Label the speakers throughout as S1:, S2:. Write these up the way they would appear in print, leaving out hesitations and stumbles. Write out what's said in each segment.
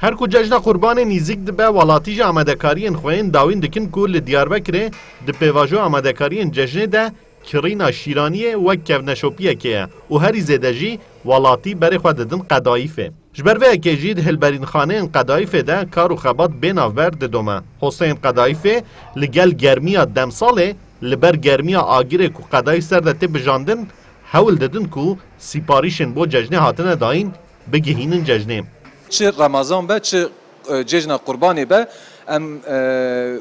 S1: هر کو جشن قربان نزیک دبه ولاتیج آمادهکاریین خوین داوین دکن کو ل دیاربکر د پیواژو آمادهکاریین جشن ده کرینا شیرانیه و کونشوپیه که او هری زدجی ولاتی بر خود ددن قدایفه جبر و کجید هلبرین خانه قدایفه ده کارو خبات بین آور دومه حسین قدایفه لگل گرمیا دمساله لبر گرمیا آگیره کو قدای سر ده بجاندن حول ددن کو سیپاریشن بو جشن هاتنه داین بگهینن جشنه
S2: چه رمضان به چه جشن قربانی به ام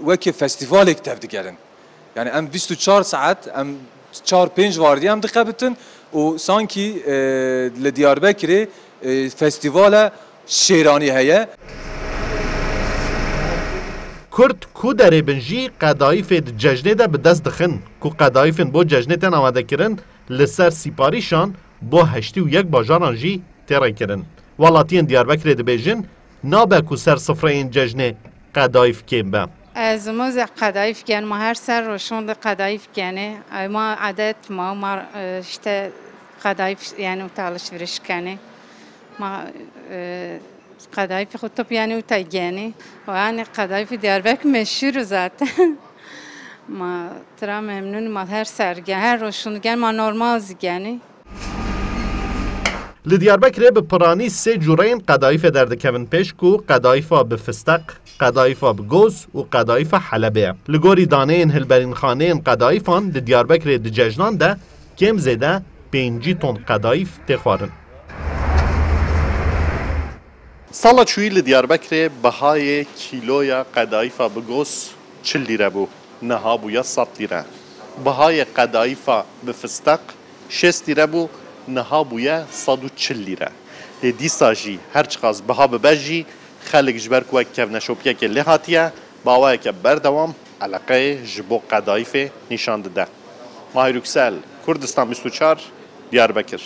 S2: وکی فستیوال اکتر دیگرن یعنی ام 24 ساعت ام 4-5 واردی هم دقیقتن و سانکی لدیاربکر فستیوال شیرانی هیه
S1: کرد کو داره بنجی قدایف جشنه ده به دست دخن کو قدایفن بو جشنه تن آماده کرن لسر سیپاریشان بو 81 باجاران جی تیره کرن ولاتین دیاربکر دبیجن نابه کو سر صفره این جشنه قدایف کم به
S3: از ما قدایف کن ما هر سر روشون قدایف کنه ما عادت ما işte قدایف yani alışveriş کنه ما قدایف خود تو yani utaygani و yani قدایف دیاربکر مشهور zaten ما ترا ممنون ما هر سرگه هر روشون گن ما نورمال زیگنی
S1: لدیاربکر به پرانی سه جورین قدایف دردکوین پیش کو قدایفا به فستق قدایفا به گوز و قدایفا حلبه لگوری دانه این هلبرین خانه این قدایفان لدیاربکر دجاجنان ده کم زده 5 تن قدایف تخوارن
S4: سالا چوی لدیاربکر بهای کیلویا قدایفا به گوز 40 لیره بو نها بویا 100 لیره بهای قدایفا به فستق 6 لیره بو نها بویا 140 لیره دیسا جی هرچ خاص بها ببجی خلق جبر کو کونشوپیه که لهاتیه باوای که بردوام علاقه جبو قدایف نشان ده ماهر یکسل کردستان 24 دیاربکر